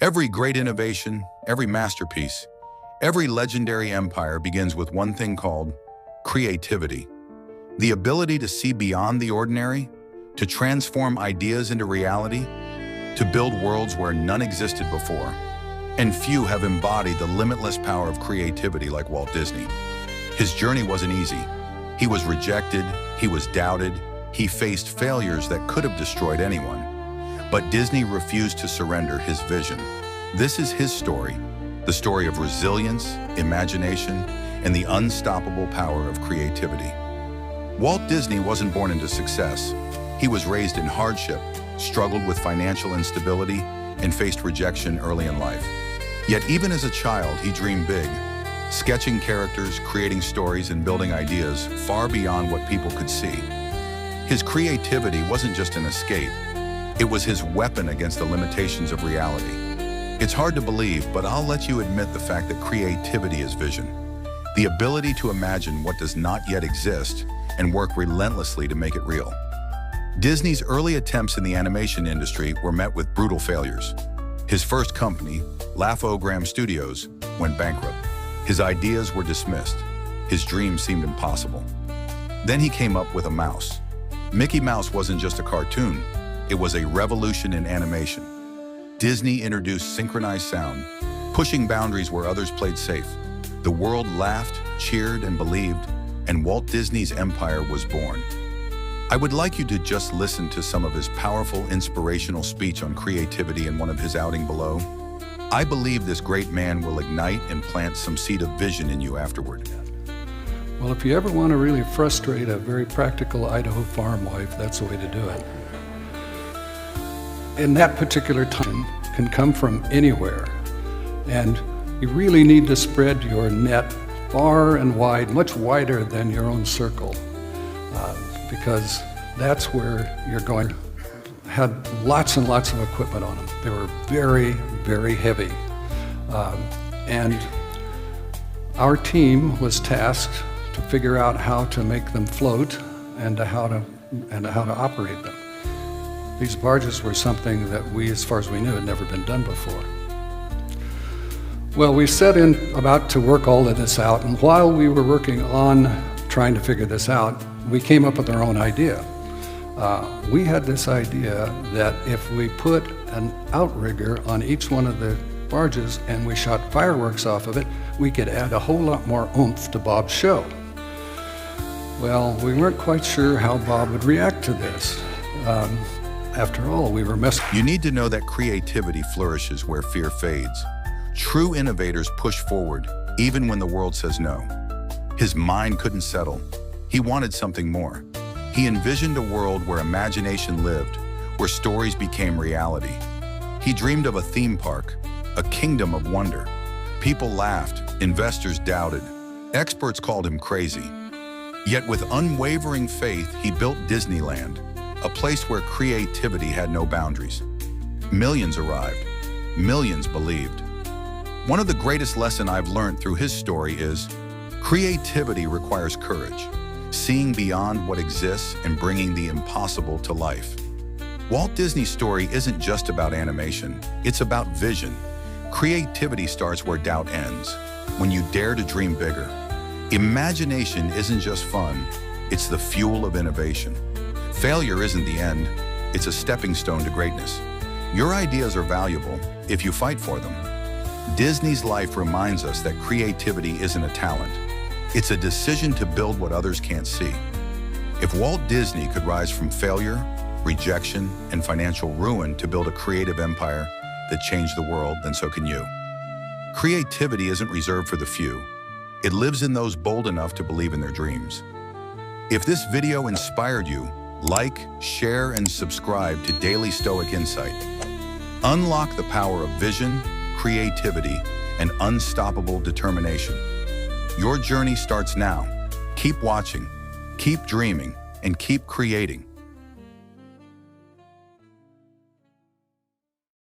Every great innovation, every masterpiece, every legendary empire begins with one thing called creativity. The ability to see beyond the ordinary, to transform ideas into reality, to build worlds where none existed before. And few have embodied the limitless power of creativity like Walt Disney. His journey wasn't easy. He was rejected, he was doubted, he faced failures that could have destroyed anyone. But Disney refused to surrender his vision. This is his story, the story of resilience, imagination, and the unstoppable power of creativity. Walt Disney wasn't born into success. He was raised in hardship, struggled with financial instability, and faced rejection early in life. Yet even as a child, he dreamed big, sketching characters, creating stories, and building ideas far beyond what people could see. His creativity wasn't just an escape. It was his weapon against the limitations of reality. It's hard to believe, but I'll let you admit the fact that creativity is vision. The ability to imagine what does not yet exist and work relentlessly to make it real. Disney's early attempts in the animation industry were met with brutal failures. His first company, Laugh-O-Gram Studios, went bankrupt. His ideas were dismissed. His dreams seemed impossible. Then he came up with a mouse. Mickey Mouse wasn't just a cartoon. It was a revolution in animation. Disney introduced synchronized sound, pushing boundaries where others played safe. The world laughed, cheered, and believed, and Walt Disney's empire was born. I would like you to just listen to some of his powerful, inspirational speech on creativity in one of his outing below. I believe this great man will ignite and plant some seed of vision in you afterward. Well, if you ever want to really frustrate a very practical Idaho farm wife, that's the way to do it. In that particular time can come from anywhere, and you really need to spread your net far and wide, much wider than your own circle, because that's where you're going. Had lots and lots of equipment on them. They were very, very heavy, and our team was tasked to figure out how to make them float and how to operate them. These barges were something that we, as far as we knew, had never been done before. Well, we set in about to work all of this out, and while we were working on trying to figure this out, we came up with our own idea. We had this idea that if we put an outrigger on each one of the barges and we shot fireworks off of it, we could add a whole lot more oomph to Bob's show. Well, we weren't quite sure how Bob would react to this. After all, we were messing. You need to know that creativity flourishes where fear fades. True innovators push forward, even when the world says no. His mind couldn't settle. He wanted something more. He envisioned a world where imagination lived, where stories became reality. He dreamed of a theme park, a kingdom of wonder. People laughed, investors doubted, experts called him crazy. Yet with unwavering faith, he built Disneyland, a place where creativity had no boundaries. Millions arrived, millions believed. One of the greatest lessons I've learned through his story is creativity requires courage, seeing beyond what exists and bringing the impossible to life. Walt Disney's story isn't just about animation, it's about vision. Creativity starts where doubt ends, when you dare to dream bigger. Imagination isn't just fun, it's the fuel of innovation. Failure isn't the end, it's a stepping stone to greatness. Your ideas are valuable if you fight for them. Disney's life reminds us that creativity isn't a talent. It's a decision to build what others can't see. If Walt Disney could rise from failure, rejection, and financial ruin to build a creative empire that changed the world, then so can you. Creativity isn't reserved for the few. It lives in those bold enough to believe in their dreams. If this video inspired you, like, share, and subscribe to Daily Stoic Insight. Unlock the power of vision, creativity, and unstoppable determination. Your journey starts now. Keep watching, keep dreaming, and keep creating.